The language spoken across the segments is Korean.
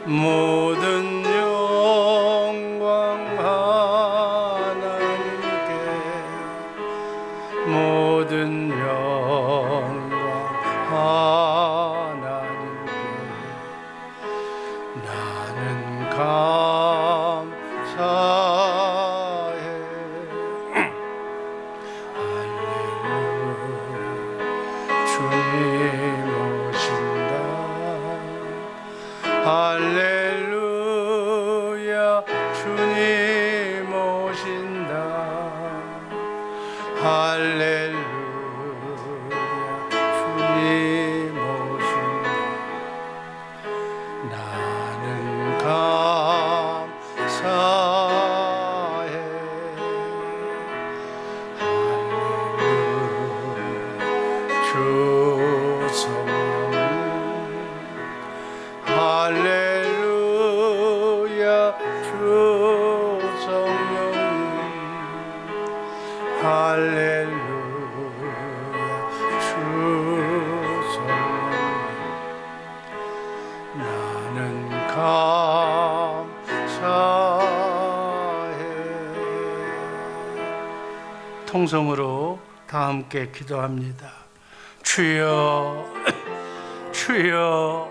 모든 영광 하나님께, 모든 영광 하나님께. 나는 감사해. 할렐루야, 주님 오신다. 할렐루야, 주님 오신다. 할렐루야, 주님 오신다. 나는 감사해. 할렐루야, 주 성령. 할렐루야, 주 성령. 할렐루야, 주 성령. 나는 감사해. 통성으로 다 함께 기도합니다. 주여, 주여,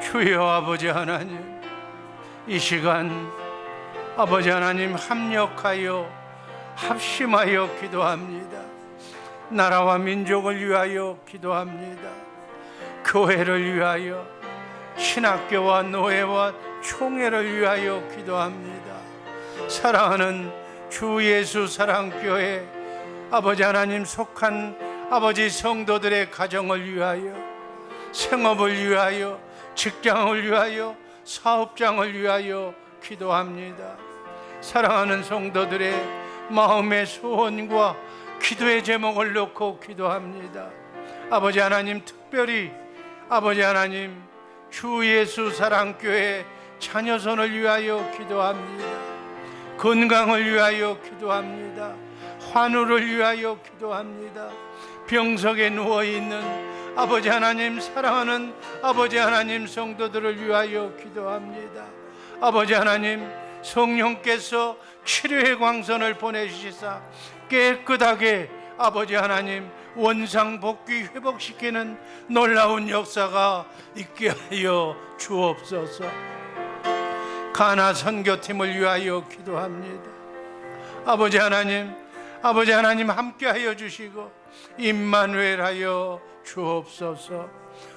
주여. 아버지 하나님, 이 시간 아버지 하나님 합력하여 합심하여 기도합니다. 나라와 민족을 위하여 기도합니다. 교회를 위하여, 신학교와 노예와 총회를 위하여 기도합니다. 사랑하는 주 예수 사랑교회 아버지 하나님 속한 아버지 성도들의 가정을 위하여, 생업을 위하여, 직장을 위하여, 사업장을 위하여 기도합니다. 사랑하는 성도들의 마음의 소원과 기도의 제목을 놓고 기도합니다. 아버지 하나님, 특별히 아버지 하나님 주 예수 사랑교회 자녀선을 위하여 기도합니다. 건강을 위하여 기도합니다. 환우를 위하여 기도합니다. 병석에 누워있는 아버지 하나님, 사랑하는 아버지 하나님 성도들을 위하여 기도합니다. 아버지 하나님, 성령께서 치료의 광선을 보내주시사 깨끗하게 아버지 하나님 원상복귀 회복시키는 놀라운 역사가 있게 하여 주옵소서. 가나 선교팀을 위하여 기도합니다. 아버지 하나님, 아버지 하나님 함께하여 주시고 임마누엘하여 주옵소서.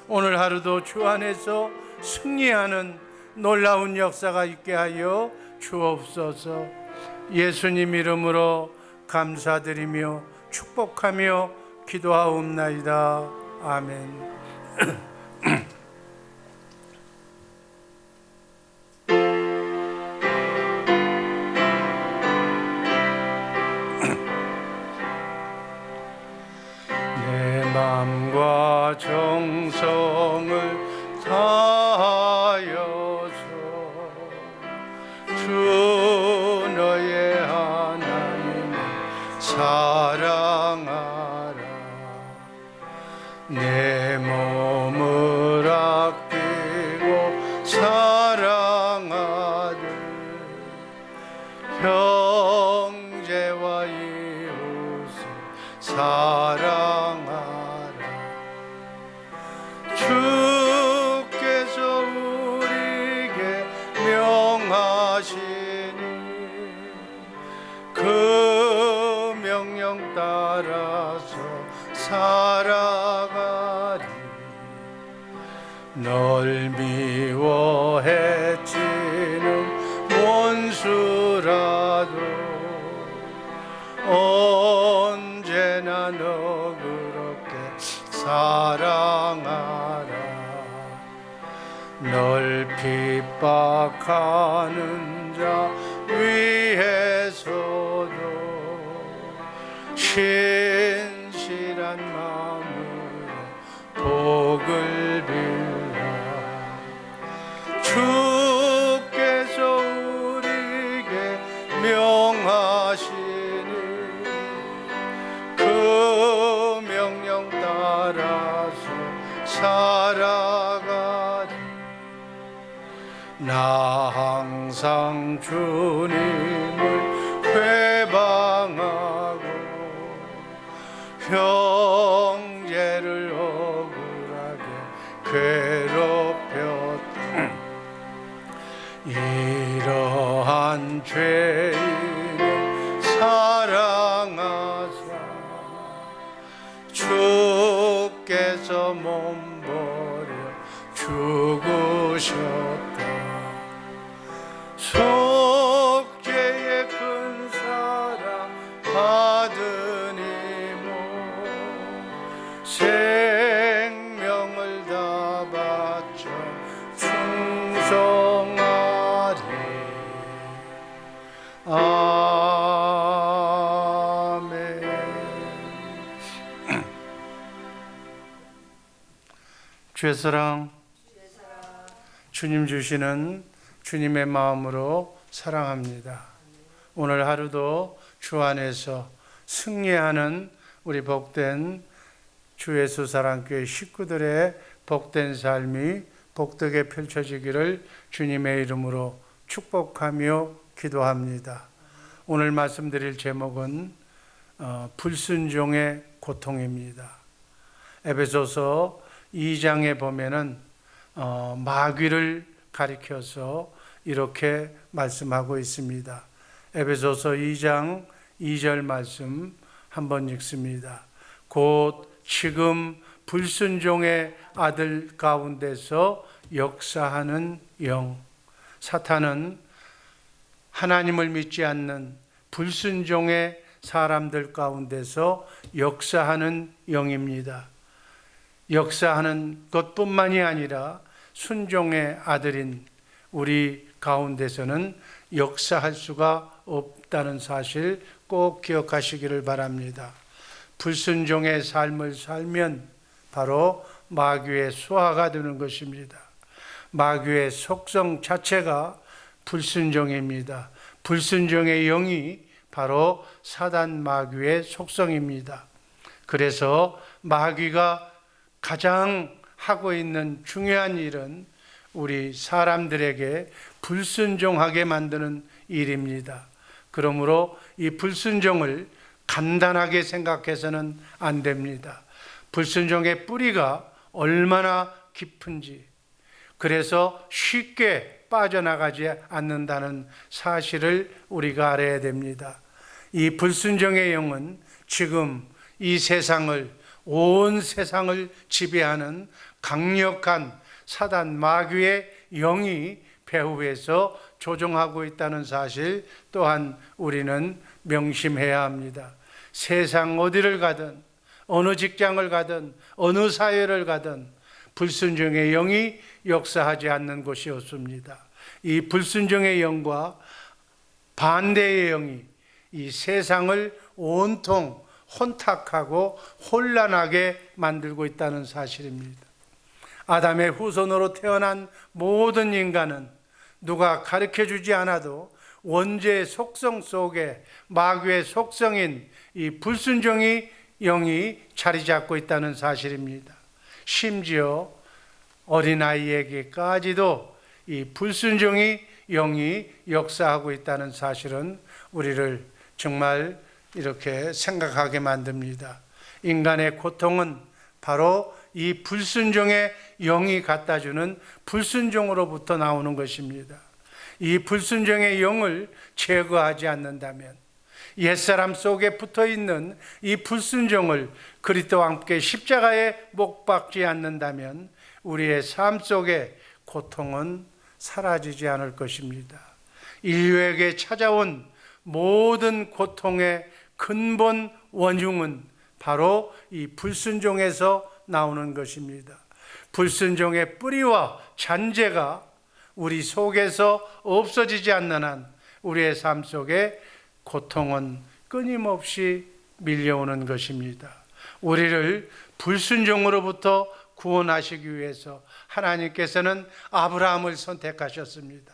오늘 하루도 주 안에서 승리하는 놀라운 역사가 있게 하여 주옵소서. 예수님 이름으로 감사드리며 축복하며 기도하옵나이다. 아멘. 내 마음과 정성을 다하여서 주 너의 하나님을 사랑하라. 내 몸을 아끼고 사랑하되 형제와 이웃을 사랑하라. 주께서 우리에게 명하시니 그 명령 따라서 살아가리. 널 미워해치는 원수라도 언제나 너 그렇게 사랑하라. 널 핍박하는 자 위에서도 신실한 마음으로 복을 빌라. 주께서 우리에게 명하시니 그 명령 따라서 살아가리. 나 항상 주님을 회방하고 형제를 억울하게 괴롭혔다. 이러한 죄인을 사랑하사 주께서 몸버려 죽으셨다. 속죄의 큰 사랑 받으니모 생명을 다 바쳐 충성하리. 아멘. 주의 사랑, 주님 주시는 주님의 마음으로 사랑합니다. 오늘 하루도 주 안에서 승리하는 우리 복된 주 예수 사랑교회 식구들의 복된 삶이 복되게 펼쳐지기를 주님의 이름으로 축복하며 기도합니다. 오늘 말씀드릴 제목은 불순종의 고통입니다. 에베소서 2장에 보면은 마귀를 가리켜서 이렇게 말씀하고 있습니다. 에베소서 2장 2절 말씀 한번 읽습니다. 곧 지금 불순종의 아들 가운데서 역사하는 영. 사탄은 하나님을 믿지 않는 불순종의 사람들 가운데서 역사하는 영입니다. 역사하는 것뿐만이 아니라 순종의 아들인 우리 가운데서는 역사할 수가 없다는 사실 꼭 기억하시기를 바랍니다. 불순종의 삶을 살면 바로 마귀의 수하가 되는 것입니다. 마귀의 속성 자체가 불순종입니다. 불순종의 영이 바로 사단 마귀의 속성입니다. 그래서 마귀가 가장 하고 있는 중요한 일은 우리 사람들에게 불순종하게 만드는 일입니다. 그러므로 이 불순종을 간단하게 생각해서는 안 됩니다. 불순종의 뿌리가 얼마나 깊은지, 그래서 쉽게 빠져나가지 않는다는 사실을 우리가 알아야 됩니다. 이 불순종의 영은 지금 이 세상을, 온 세상을 지배하는 강력한 사단 마귀의 영이 배후에서 조종하고 있다는 사실 또한 우리는 명심해야 합니다. 세상 어디를 가든, 어느 직장을 가든, 어느 사회를 가든 불순종의 영이 역사하지 않는 곳이 없습니다. 이 불순종의 영과 반대의 영이 이 세상을 온통 혼탁하고 혼란하게 만들고 있다는 사실입니다. 아담의 후손으로 태어난 모든 인간은 누가 가르쳐주지 않아도 원죄의 속성 속에 마귀의 속성인 이 불순종의 영이 자리 잡고 있다는 사실입니다. 심지어 어린아이에게까지도 이 불순종의 영이 역사하고 있다는 사실은 우리를 정말 이렇게 생각하게 만듭니다. 인간의 고통은 바로 이 불순종의 영이 갖다주는 불순종으로부터 나오는 것입니다. 이 불순종의 영을 제거하지 않는다면, 옛사람 속에 붙어있는 이 불순종을 그리스도와 함께 십자가에 못 박지 않는다면 우리의 삶 속에 고통은 사라지지 않을 것입니다. 인류에게 찾아온 모든 고통의 근본 원흉은 바로 이 불순종에서 나오는 것입니다. 불순종의 뿌리와 잔재가 우리 속에서 없어지지 않는 한 우리의 삶 속에 고통은 끊임없이 밀려오는 것입니다. 우리를 불순종으로부터 구원하시기 위해서 하나님께서는 아브라함을 선택하셨습니다.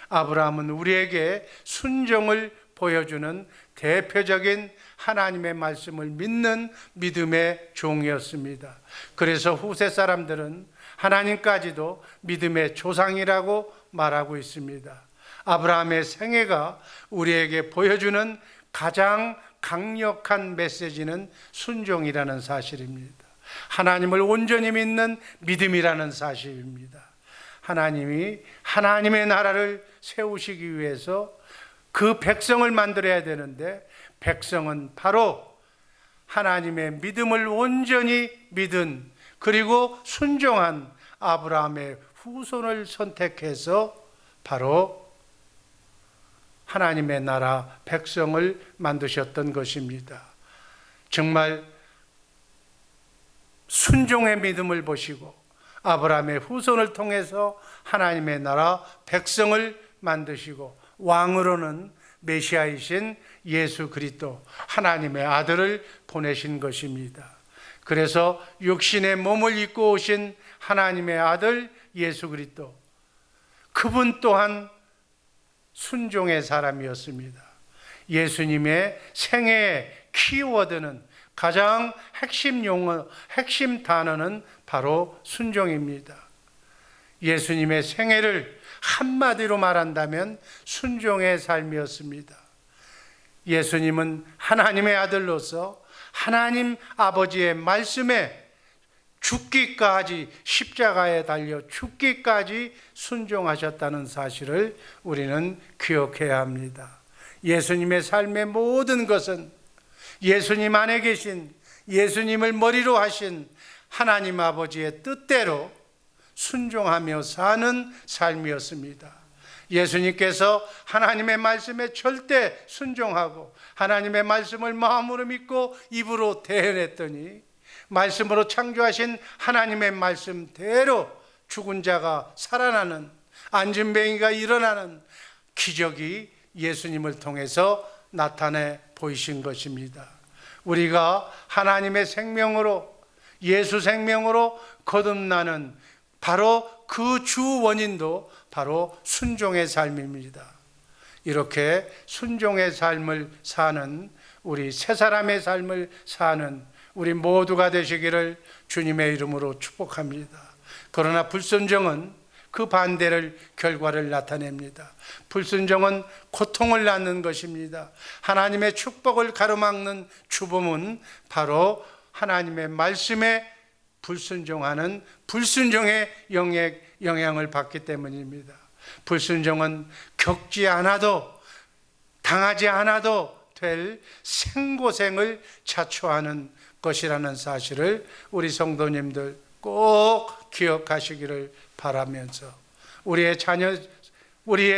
아브라함은 우리에게 순종을 보여주는 대표적인 하나님의 말씀을 믿는 믿음의 종이었습니다. 그래서 후세 사람들은 하나님까지도 믿음의 조상이라고 말하고 있습니다. 아브라함의 생애가 우리에게 보여주는 가장 강력한 메시지는 순종이라는 사실입니다. 하나님을 온전히 믿는 믿음이라는 사실입니다. 하나님이 하나님의 나라를 세우시기 위해서 그 백성을 만들어야 되는데, 백성은 바로 하나님의 믿음을 온전히 믿은, 그리고 순종한 아브라함의 후손을 선택해서 바로 하나님의 나라 백성을 만드셨던 것입니다. 정말 순종의 믿음을 보시고 아브라함의 후손을 통해서 하나님의 나라 백성을 만드시고, 왕으로는 메시아이신 예수 그리스도 하나님의 아들을 보내신 것입니다. 그래서 육신의 몸을 입고 오신 하나님의 아들 예수 그리스도, 그분 또한 순종의 사람이었습니다. 예수님의 생애의 키워드는, 가장 핵심 용어, 핵심 단어는 바로 순종입니다. 예수님의 생애를 한마디로 말한다면 순종의 삶이었습니다. 예수님은 하나님의 아들로서 하나님 아버지의 말씀에 죽기까지, 십자가에 달려 죽기까지 순종하셨다는 사실을 우리는 기억해야 합니다. 예수님의 삶의 모든 것은 예수님 안에 계신, 예수님을 머리로 하신 하나님 아버지의 뜻대로 순종하며 사는 삶이었습니다. 예수님께서 하나님의 말씀에 절대 순종하고 하나님의 말씀을 마음으로 믿고 입으로 대언했더니, 말씀으로 창조하신 하나님의 말씀대로 죽은 자가 살아나는, 안진뱅이가 일어나는 기적이 예수님을 통해서 나타내 보이신 것입니다. 우리가 하나님의 생명으로, 예수 생명으로 거듭나는 바로 그 주 원인도 바로 순종의 삶입니다. 이렇게 순종의 삶을 사는, 우리 새 사람의 삶을 사는 우리 모두가 되시기를 주님의 이름으로 축복합니다. 그러나 불순종은 그 반대를, 결과를 나타냅니다. 불순종은 고통을 낳는 것입니다. 하나님의 축복을 가로막는 주범은 바로 하나님의 말씀에 불순종하는 불순종의 영향을 받기 때문입니다. 불순종은 겪지 않아도, 당하지 않아도 될 생고생을 자초하는 것이라는 사실을 우리 성도님들 꼭 기억하시기를 바라면서, 우리의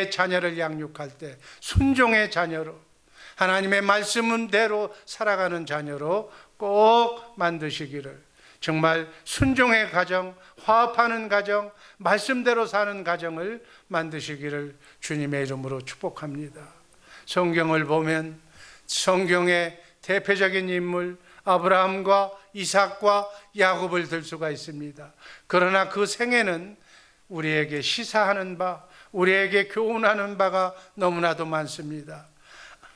자녀를 양육할 때 순종의 자녀로, 하나님의 말씀대로 살아가는 자녀로 꼭 만드시기를, 정말 순종의 가정, 화합하는 가정, 말씀대로 사는 가정을 만드시기를 주님의 이름으로 축복합니다. 성경을 보면 성경의 대표적인 인물 아브라함과 이삭과 야곱을 들 수가 있습니다. 그러나 그 생애는 우리에게 시사하는 바, 우리에게 교훈하는 바가 너무나도 많습니다.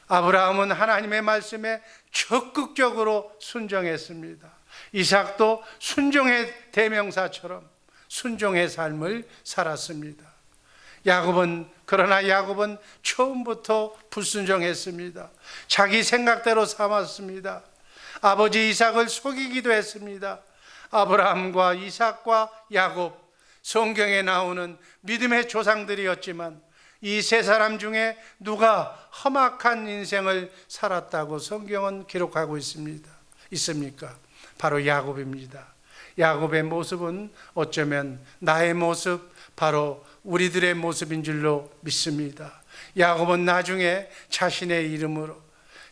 아브라함은 하나님의 말씀에 적극적으로 순종했습니다. 이삭도 순종의 대명사처럼 순종의 삶을 살았습니다. 그러나 야곱은 처음부터 불순종했습니다. 자기 생각대로 삼았습니다. 아버지 이삭을 속이기도 했습니다. 아브라함과 이삭과 야곱, 성경에 나오는 믿음의 조상들이었지만 이 세 사람 중에 누가 험악한 인생을 살았다고 성경은 기록하고 있습니까? 바로 야곱입니다. 야곱의 모습은 어쩌면 나의 모습, 바로 우리들의 모습인 줄로 믿습니다. 야곱은 나중에 자신의 이름으로,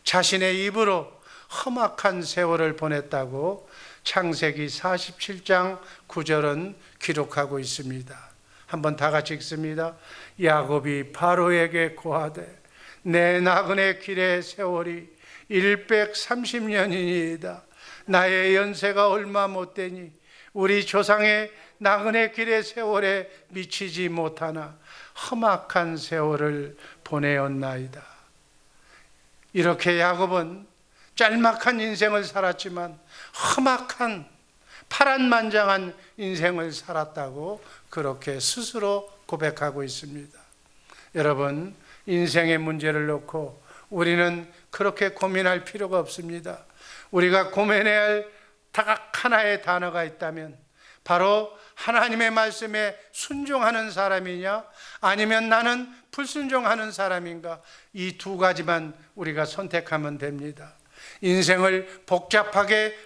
자신의 입으로 험악한 세월을 보냈다고 창세기 47장 9절은 기록하고 있습니다. 한번 다 같이 읽습니다. 야곱이 바로에게 고하되 내 나그네 길의 세월이 130년이니이다. 나의 연세가 얼마 못되니 우리 조상의 나그네 길의 세월에 미치지 못하나 험악한 세월을 보내었나이다. 이렇게 야곱은 짤막한 인생을 살았지만 험악한 파란만장한 인생을 살았다고 그렇게 스스로 고백하고 있습니다. 여러분, 인생의 문제를 놓고 우리는 그렇게 고민할 필요가 없습니다. 우리가 고민해야 할 딱 하나의 단어가 있다면 바로 하나님의 말씀에 순종하는 사람이냐 아니면 나는 불순종하는 사람인가, 이 두 가지만 우리가 선택하면 됩니다. 인생을 복잡하게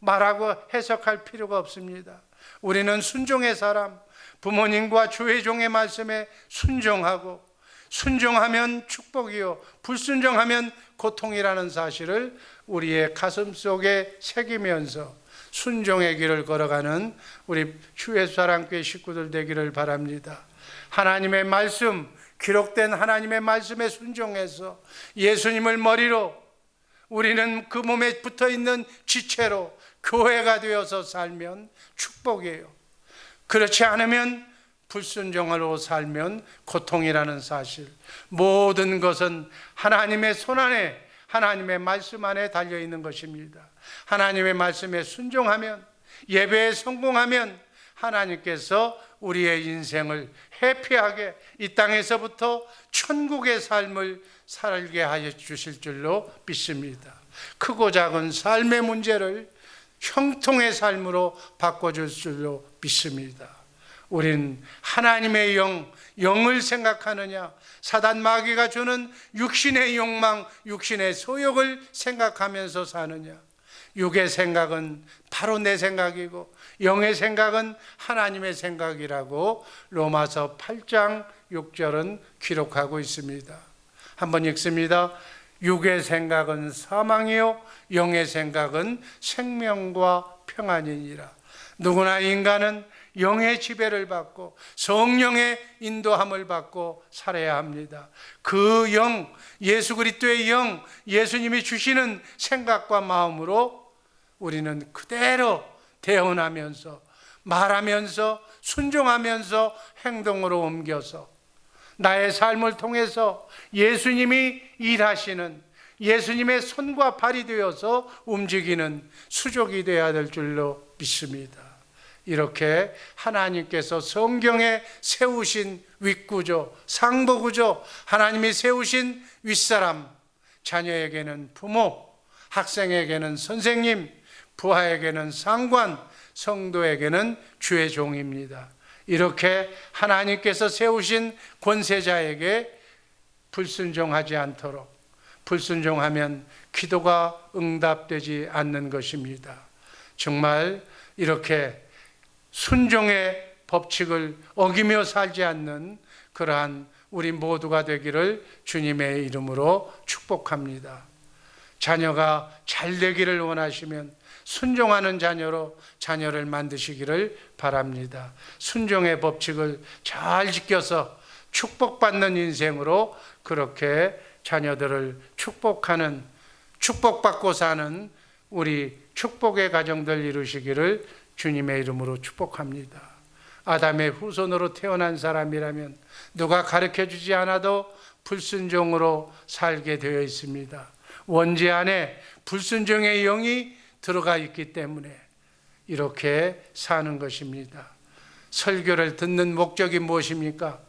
말하고 해석할 필요가 없습니다. 우리는 순종의 사람, 부모님과 주의 종의 말씀에 순종하고, 순종하면 축복이요 불순종하면 고통이라는 사실을 우리의 가슴 속에 새기면서 순종의 길을 걸어가는 우리 주 예수사랑교회 식구들 되기를 바랍니다. 하나님의 말씀, 기록된 하나님의 말씀에 순종해서 예수님을 머리로, 우리는 그 몸에 붙어있는 지체로 교회가 되어서 살면 축복이에요. 그렇지 않으면, 불순종으로 살면 고통이라는 사실, 모든 것은 하나님의 손 안에, 하나님의 말씀 안에 달려있는 것입니다. 하나님의 말씀에 순종하면, 예배에 성공하면 하나님께서 우리의 인생을 해피하게 이 땅에서부터 천국의 삶을 살게 하여 주실 줄로 믿습니다. 크고 작은 삶의 문제를 형통의 삶으로 바꿔줄 줄로 믿습니다. 우린 하나님의 영을 생각하느냐, 사단 마귀가 주는 육신의 욕망, 육신의 소욕을 생각하면서 사느냐. 육의 생각은 바로 내 생각이고 영의 생각은 하나님의 생각이라고 로마서 8장 6절은 기록하고 있습니다. 한번 읽습니다. 육의 생각은 사망이요 영의 생각은 생명과 평안이니라. 누구나 인간은 영의 지배를 받고 성령의 인도함을 받고 살아야 합니다. 그 영, 예수 그리스도의 영, 예수님이 주시는 생각과 마음으로 우리는 그대로 대언하면서, 말하면서, 순종하면서 행동으로 옮겨서 나의 삶을 통해서 예수님이 일하시는, 예수님의 손과 발이 되어서 움직이는 수족이 되어야 될 줄로 믿습니다. 이렇게 하나님께서 성경에 세우신 윗구조, 상보구조, 하나님이 세우신 윗사람, 자녀에게는 부모, 학생에게는 선생님, 부하에게는 상관, 성도에게는 주의 종입니다. 이렇게 하나님께서 세우신 권세자에게 불순종하지 않도록, 불순종하면 기도가 응답되지 않는 것입니다. 정말 이렇게 순종의 법칙을 어기며 살지 않는 그러한 우리 모두가 되기를 주님의 이름으로 축복합니다. 자녀가 잘 되기를 원하시면 순종하는 자녀로 자녀를 만드시기를 바랍니다. 순종의 법칙을 잘 지켜서 축복받는 인생으로 그렇게 자녀들을 축복하는, 축복받고 사는 우리 축복의 가정들 이루시기를 주님의 이름으로 축복합니다. 아담의 후손으로 태어난 사람이라면 누가 가르쳐주지 않아도 불순종으로 살게 되어 있습니다. 원죄 안에 불순종의 영이 들어가 있기 때문에 이렇게 사는 것입니다. 설교를 듣는 목적이 무엇입니까?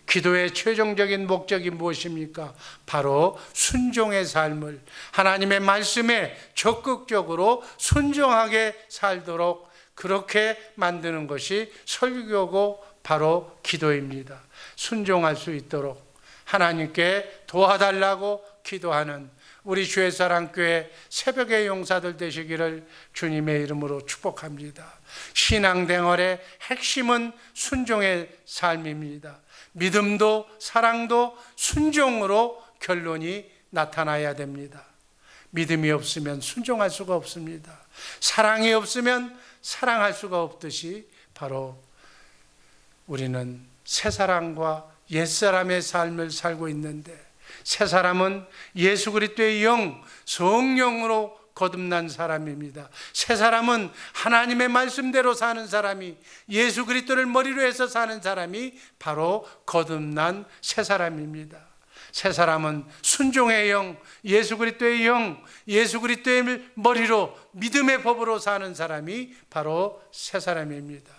기도의 최종적인 목적이 무엇입니까? 바로 순종의 삶을, 하나님의 말씀에 적극적으로 순종하게 살도록 그렇게 만드는 것이 설교고 바로 기도입니다. 순종할 수 있도록 하나님께 도와달라고 기도하는 우리 주의 사랑교회 새벽의 용사들 되시기를 주님의 이름으로 축복합니다. 신앙생활의 핵심은 순종의 삶입니다. 믿음도 사랑도 순종으로 결론이 나타나야 됩니다. 믿음이 없으면 순종할 수가 없습니다. 사랑이 없으면 사랑할 수가 없듯이 바로 우리는 새사람과 옛사람의 삶을 살고 있는데, 새사람은 예수 그리스도의 영, 성령으로 거듭난 사람입니다. 새사람은 하나님의 말씀대로 사는 사람이, 예수 그리스도를 머리로 해서 사는 사람이 바로 거듭난 새사람입니다. 새 사람은 순종의 영, 예수 그리스도의 영, 예수 그리스도의 머리로 믿음의 법으로 사는 사람이 바로 새 사람입니다.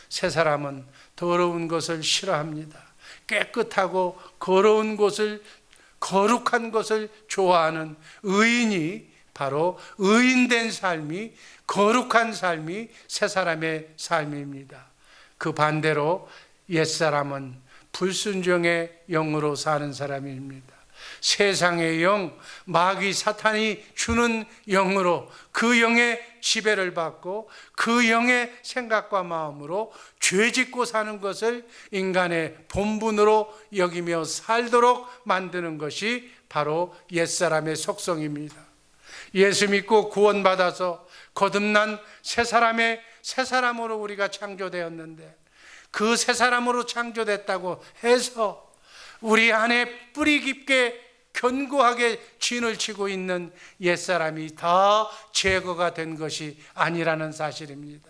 새 사람은 더러운 것을 싫어합니다. 깨끗하고 거룩한 것을 좋아하는 의인이 바로 의인된 삶이, 거룩한 삶이 새 사람의 삶입니다. 그 반대로 옛사람은 불순종의 영으로 사는 사람입니다. 세상의 영, 마귀 사탄이 주는 영으로 그 영의 지배를 받고 그 영의 생각과 마음으로 죄짓고 사는 것을 인간의 본분으로 여기며 살도록 만드는 것이 바로 옛사람의 속성입니다. 예수 믿고 구원받아서 거듭난 새 사람으로 우리가 창조되었는데, 그 새 사람으로 창조됐다고 해서 우리 안에 뿌리 깊게 견고하게 진을 치고 있는 옛사람이 다 제거가 된 것이 아니라는 사실입니다.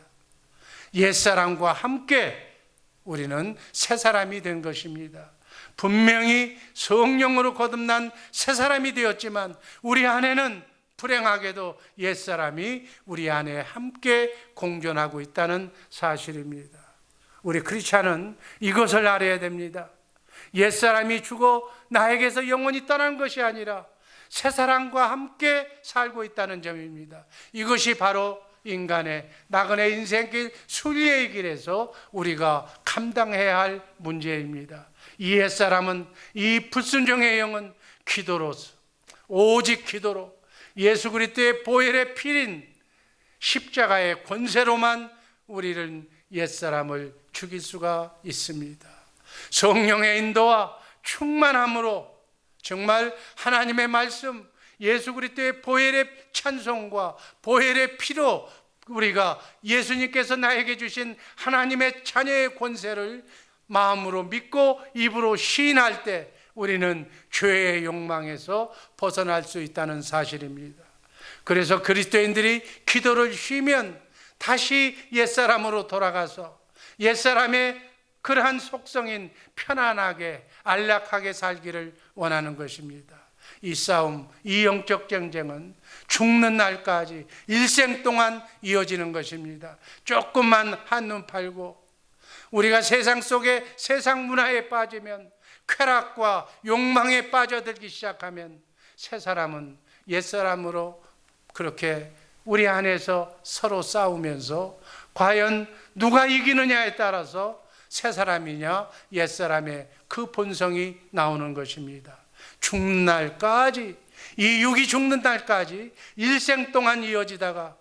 옛사람과 함께 우리는 새 사람이 된 것입니다. 분명히 성령으로 거듭난 새 사람이 되었지만 우리 안에는 불행하게도 옛사람이 우리 안에 함께 공존하고 있다는 사실입니다. 우리 크리스찬은 이것을 알아야 됩니다. 옛사람이 죽어 나에게서 영원히 떠난 것이 아니라 새 사람과 함께 살고 있다는 점입니다. 이것이 바로 인간의 나그네 인생길 순리의 길에서 우리가 감당해야 할 문제입니다. 이 옛사람은, 이 불순종의 영은 기도로서, 오직 기도로 예수 그리스도의 보혈의 피린 십자가의 권세로만 우리를 옛사람을 죽일 수가 있습니다. 성령의 인도와 충만함으로 정말 하나님의 말씀, 예수 그리스도의 보혈의 찬송과 보혈의 피로 우리가 예수님께서 나에게 주신 하나님의 자녀의 권세를 마음으로 믿고 입으로 시인할 때 우리는 죄의 욕망에서 벗어날 수 있다는 사실입니다. 그래서 그리스도인들이 기도를 쉬면 다시 옛사람으로 돌아가서 옛사람의 그러한 속성인 편안하게 안락하게 살기를 원하는 것입니다. 이 싸움, 이 영적 경쟁은 죽는 날까지 일생 동안 이어지는 것입니다. 조금만 한눈 팔고 우리가 세상 속에 세상 문화에 빠지면, 쾌락과 욕망에 빠져들기 시작하면 새 사람은 옛사람으로 그렇게 우리 안에서 서로 싸우면서 과연 누가 이기느냐에 따라서 새 사람이냐 옛사람의 그 본성이 나오는 것입니다. 죽는 날까지, 이 육이 죽는 날까지 일생 동안 이어지다가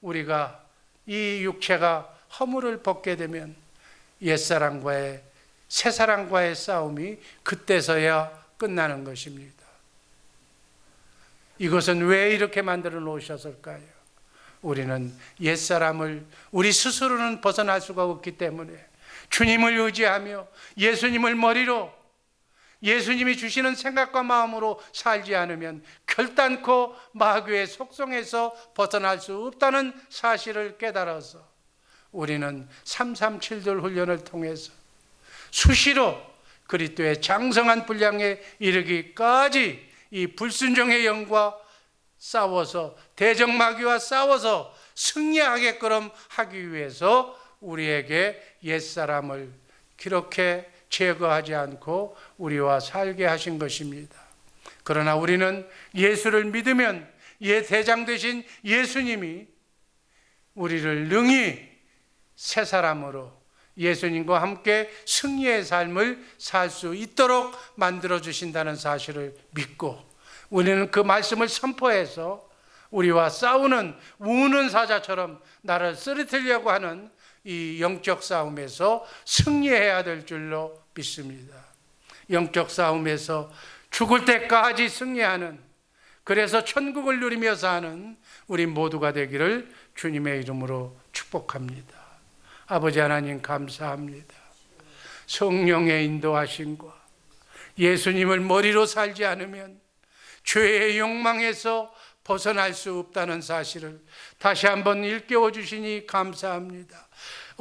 우리가 이 육체가 허물을 벗게 되면 옛사람과의 새사람과의 싸움이 그때서야 끝나는 것입니다. 이것은 왜 이렇게 만들어 놓으셨을까요? 우리는 옛사람을 우리 스스로는 벗어날 수가 없기 때문에 주님을 의지하며 예수님을 머리로, 예수님이 주시는 생각과 마음으로 살지 않으면 결단코 마귀의 속성에서 벗어날 수 없다는 사실을 깨달아서 우리는 337돌 훈련을 통해서 수시로 그리스도의 장성한 분량에 이르기까지 이 불순종의 영과 싸워서, 대적마귀와 싸워서 승리하게끔 하기 위해서 우리에게 옛사람을 그렇게 제거하지 않고 우리와 살게 하신 것입니다. 그러나 우리는 예수를 믿으면 대장 되신 예수님이 우리를 능히 새 사람으로 예수님과 함께 승리의 삶을 살 수 있도록 만들어 주신다는 사실을 믿고 우리는 그 말씀을 선포해서 우리와 싸우는 우는 사자처럼 나를 쓰러뜨리려고 하는 이 영적 싸움에서 승리해야 될 줄로 믿습니다. 영적 싸움에서 죽을 때까지 승리하는, 그래서 천국을 누리며 사는 우리 모두가 되기를 주님의 이름으로 축복합니다. 아버지 하나님 감사합니다. 성령의 인도하심과 예수님을 머리로 살지 않으면 죄의 욕망에서 벗어날 수 없다는 사실을 다시 한번 일깨워 주시니 감사합니다.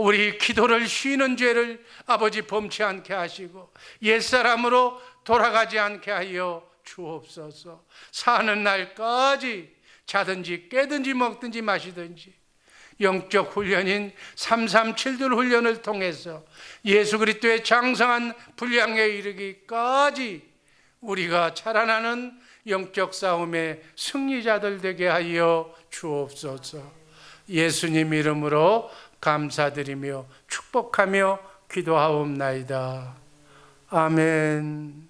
우리 기도를 쉬는 죄를 아버지 범치 않게 하시고 옛사람으로 돌아가지 않게 하여 주옵소서. 사는 날까지 자든지 깨든지 먹든지 마시든지 영적 훈련인 337들 훈련을 통해서 예수 그리스도의 장성한 분량에 이르기까지 우리가 자라나는 영적 싸움의 승리자들 되게 하여 주옵소서. 예수님 이름으로 감사드리며 축복하며 기도하옵나이다. 아멘.